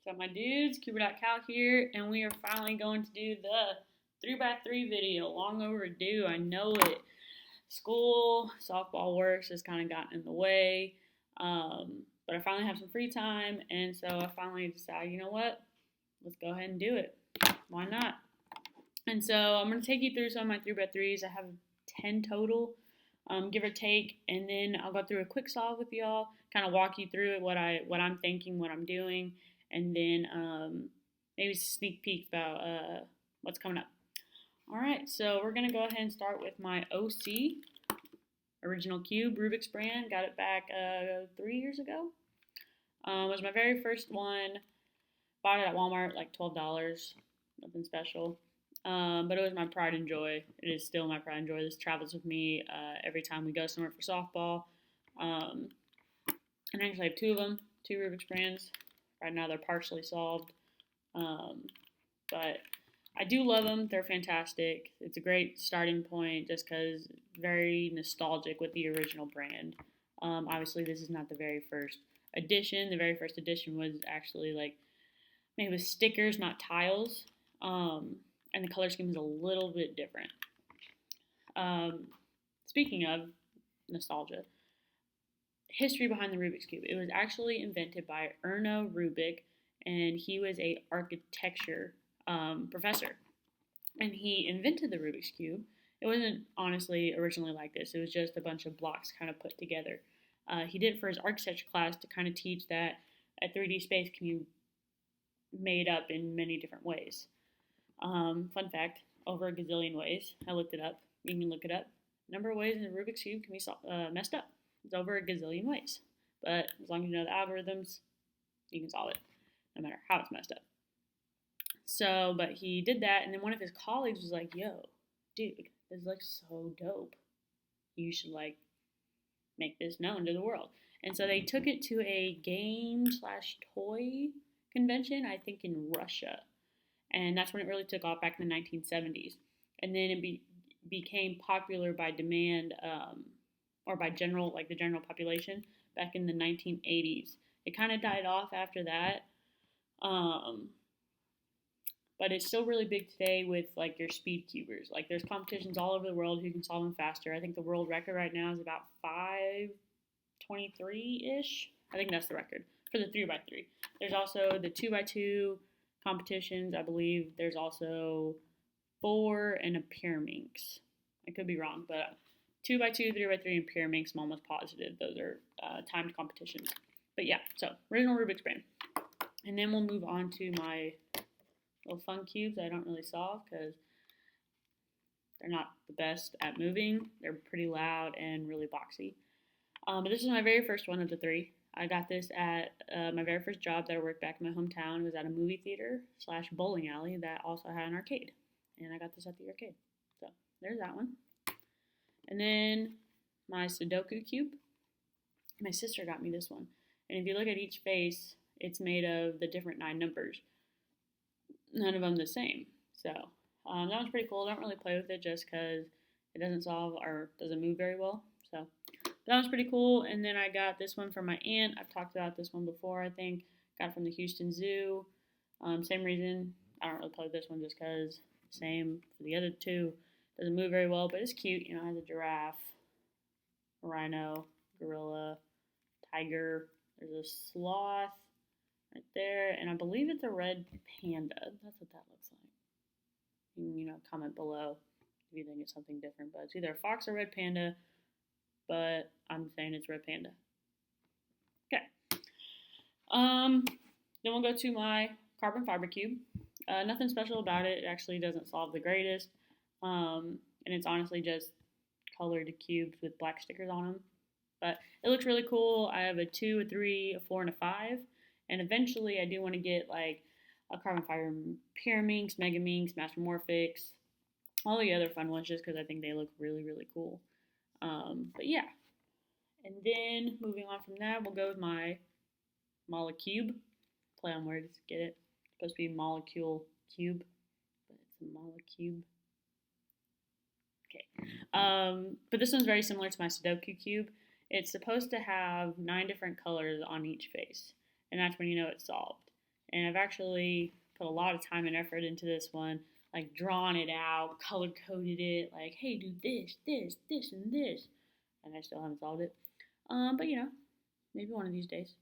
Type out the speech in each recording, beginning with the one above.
Got my dudes, Cuber.Cal here, and we are finally going to do the 3x3 video. Long overdue, I know it. School, softball works has kind of gotten in the way, but I finally have some free time, and so I finally decided, you know what? Let's go ahead and do it. Why not? And so I'm going to take you through some of my 3x3s. I have 10 total, give or take, and then I'll go through a quick solve with y'all, kind of walk you through it, what I'm thinking, what I'm doing, and then maybe sneak peek about what's coming up. All right, so we're going to go ahead and start with my OC, Original Cube, Rubik's brand. Got it back 3 years ago. It was my very first one. Bought it at Walmart, like $12, nothing special. But it was my pride and joy. It is still my pride and joy. This travels with me every time we go somewhere for softball. And I actually have two of them, two Rubik's brands. Right now they're partially solved. But I do love them. They're fantastic. It's a great starting point just because very nostalgic with the original brand. Obviously, this is not the very first edition. The very first edition was actually like made with stickers, not tiles. And the color scheme is a little bit different. Speaking of nostalgia, history behind the Rubik's Cube. It was actually invented by Erno Rubik, and he was a architecture professor. And he invented the Rubik's Cube. It wasn't honestly originally like this. It was just a bunch of blocks kind of put together. He did it for his architecture class to kind of teach that a 3D space can be made up in many different ways. Fun fact, over a gazillion ways. I looked it up. You can look it up. Number of ways in the Rubik's Cube can be messed up. It's over a gazillion ways. But as long as you know the algorithms, you can solve it, no matter how it's messed up. So, but he did that, and then one of his colleagues was like, yo, dude, this is like so dope. You should like make this known to the world. And so they took it to a game/toy convention, I think in Russia. And that's when it really took off back in the 1970s. And then it became popular by demand, or by general, like the general population, back in the 1980s. It kind of died off after that. But it's still really big today with like your speed cubers. Like there's competitions all over the world who can solve them faster. I think the world record right now is about 5:23-ish. I think that's the record for the 3x3. There's also the 2x2 competitions. I believe there's also 4 and a Pyraminx. I could be wrong, but 2x2, 3x3, and Pyraminx, I'm almost positive. Those are timed competitions. But yeah, so original Rubik's brand. And then we'll move on to my little fun cubes I don't really solve because they're not the best at moving. They're pretty loud and really boxy. But this is my very first one of the 3. I got this at my very first job that I worked back in my hometown. It was at a movie theater/bowling alley that also had an arcade. And I got this at the arcade. So there's that one. And then my Sudoku cube. My sister got me this one. And if you look at each face, it's made of the different 9 numbers. None of them the same. So that one's pretty cool. I don't really play with it just because it doesn't solve or doesn't move very well. So that was pretty cool. And then I got this one from my aunt. I've talked about this one before, I think. Got it from the Houston Zoo. Same reason. I don't really play with this one just because. Same for the other 2. Doesn't move very well, but it's cute. You know, it has a giraffe, a rhino, gorilla, tiger. There's a sloth right there. And I believe it's a red panda. That's what that looks like. You can, comment below if you think it's something different. But it's either a fox or red panda. But I'm saying it's red panda. Okay. Then we'll go to my carbon fiber cube. Nothing special about it. It actually doesn't solve the greatest. And it's honestly just colored cubes with black stickers on them. But it looks really cool. I have a 2, a 3, a 4, and a 5. And eventually I do want to get like a carbon fiber Pyraminx, Megaminx, Mastermorphix, all the other fun ones just because I think they look really, really cool. But yeah. And then moving on from that, we'll go with my Molecube. Play on words, get it? It's supposed to be molecule cube, but it's a Molecube. Okay. But this one's very similar to my Sudoku cube. It's supposed to have 9 different colors on each face, and that's when you know it's solved. And I've actually put a lot of time and effort into this one, like drawn it out, color coded it, like, hey, do this, this, this, and this. And I still haven't solved it. But maybe one of these days.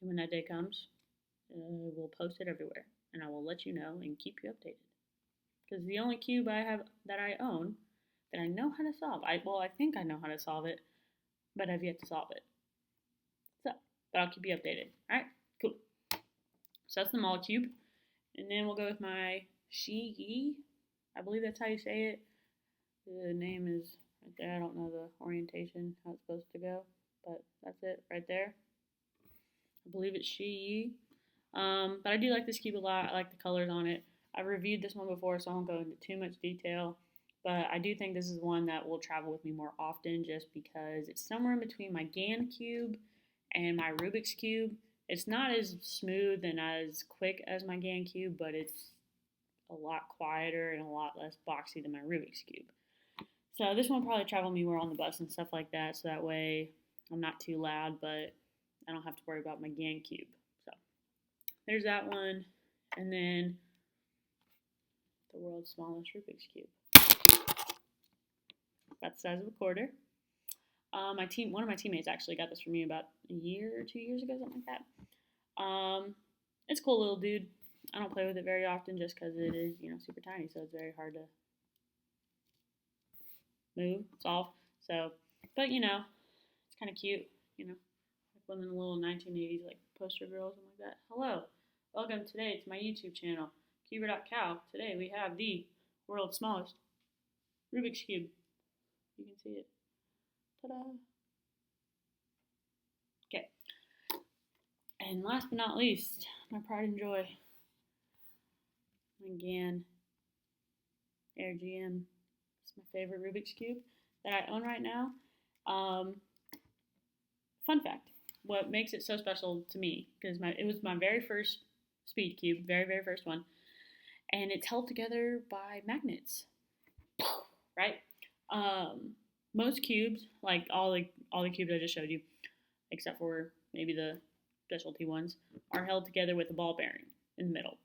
And when that day comes, we'll post it everywhere. And I will let you know and keep you updated. Because the only cube I have that I own that I know how to solve, I think I know how to solve it, but I've yet to solve it. So, but I'll keep you updated. Alright, cool. So that's the mall cube. And then we'll go with my Shi. I believe that's how you say it. The name is right there. I don't know the orientation, how it's supposed to go, but that's it right there. I believe it's Shi. But I do like this cube a lot. I like the colors on it. I've reviewed this one before, so I won't go into too much detail. But I do think this is one that will travel with me more often just because it's somewhere in between my GAN cube and my Rubik's Cube. It's not as smooth and as quick as my GAN cube, but it's a lot quieter and a lot less boxy than my Rubik's Cube. So this one will probably travel me more on the bus and stuff like that, so that way I'm not too loud, but I don't have to worry about my GAN cube. So there's that one, and then the world's smallest Rubik's Cube. That's the size of a quarter. One of my teammates actually got this for me about a year or 2 years ago, something like that. It's a cool little dude. I don't play with it very often just because it is, super tiny, so it's very hard to move, solve. So, but it's kind of cute, like one of the little 1980s like poster girls, something like that. Hello, welcome today to my YouTube channel, Cuber.cow. Today we have the world's smallest Rubik's Cube. You can see it. Ta-da! Okay. And last but not least, my pride and joy. My GAN Air GM. It's my favorite Rubik's Cube that I own right now. Fun fact, what makes it so special to me, because it was my very first speed cube, very, very first one, and it's held together by magnets, right? Most cubes, like all the cubes I just showed you, except for maybe the specialty ones, are held together with a ball bearing in the middle.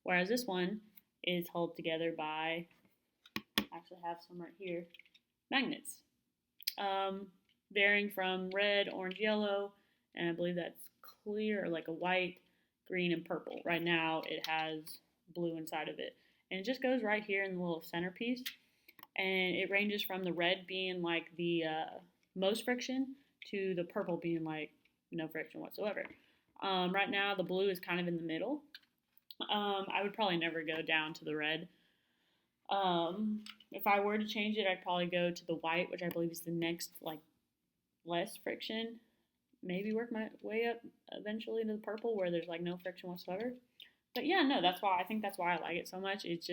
Whereas this one is held together by, I actually have some right here, magnets. Varying from red, orange, yellow, and I believe that's clear, or like a white, green, and purple. Right now it has blue inside of it. And it just goes right here in the little centerpiece. And it ranges from the red being like the most friction to the purple being like no friction whatsoever. Right now the blue is kind of in the middle. I would probably never go down to the red. If I were to change it, I'd probably go to the white, which I believe is the next like less friction. Maybe work my way up eventually to the purple where there's like no friction whatsoever. But yeah, no, I think that's why I like it so much. It's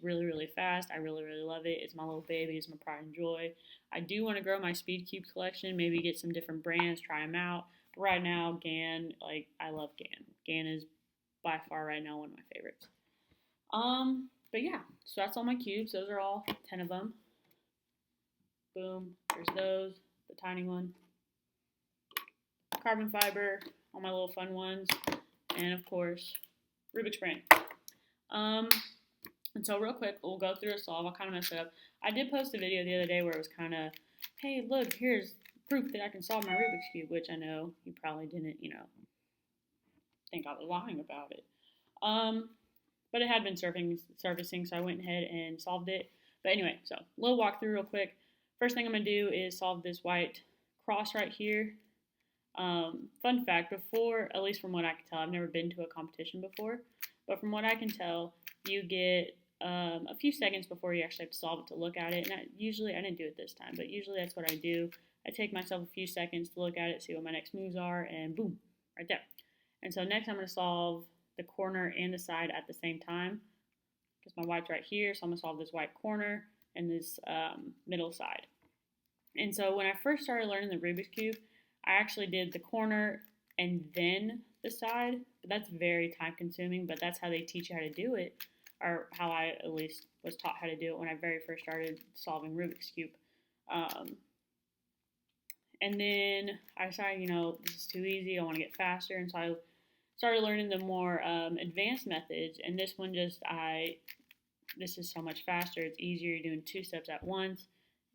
really, really fast. I really, really love it. It's my little baby. It's my pride and joy. I do want to grow my speed cube collection, maybe get some different brands, try them out. But right now, GAN, I love GAN. GAN is by far right now one of my favorites. But yeah, so that's all my cubes. Those are all 10 of them. Boom, there's those, the tiny one. Carbon fiber, all my little fun ones. And of course, Rubik's brand. And so real quick, we'll go through a solve. I'll kind of mess it up. I did post a video the other day where it was kind of, hey, look, here's proof that I can solve my Rubik's Cube, which I know you probably didn't, think I was lying about it. But it had been surfacing, so I went ahead and solved it. But anyway, so a little walkthrough real quick. First thing I'm going to do is solve this white cross right here. Fun fact, before, at least from what I can tell, I've never been to a competition before, but from what I can tell, you get a few seconds before you actually have to solve it to look at it. And I didn't do it this time, but usually that's what I do. I take myself a few seconds to look at it, see what my next moves are, and boom, right there. And so next I'm going to solve the corner and the side at the same time, because my white's right here, so I'm going to solve this white corner and this middle side. And so when I first started learning the Rubik's Cube, I actually did the corner and then the side, but that's very time consuming, but that's how they teach you how to do it, or how I at least was taught how to do it when I very first started solving Rubik's Cube. And then I decided, this is too easy, I want to get faster, and so I started learning the more advanced methods, and this one this is so much faster. It's easier doing 2 steps at once,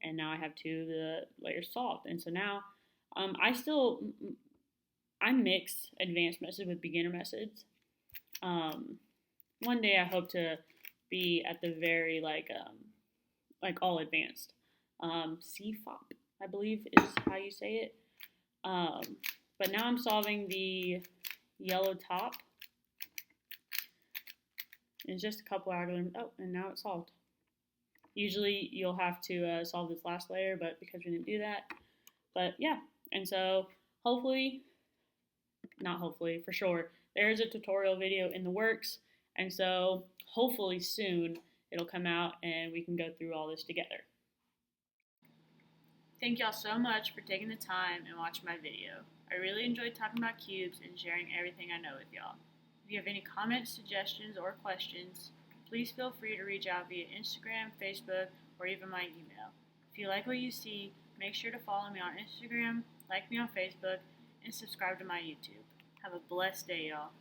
and now I have 2 layers solved. And so now I mix advanced methods with beginner methods. One day I hope to be at the very all advanced. CFOP, I believe, is how you say it. But now I'm solving the yellow top. It's just a couple algorithms. Oh, and now it's solved. Usually you'll have to solve this last layer, but because we didn't do that. But yeah, and so not hopefully, for sure, there's a tutorial video in the works. And so hopefully soon it'll come out and we can go through all this together. Thank y'all so much for taking the time and watching my video. I really enjoyed talking about cubes and sharing everything I know with y'all. If you have any comments, suggestions, or questions, please feel free to reach out via Instagram, Facebook, or even my email. If you like what you see, make sure to follow me on Instagram, like me on Facebook, and subscribe to my YouTube. Have a blessed day, y'all.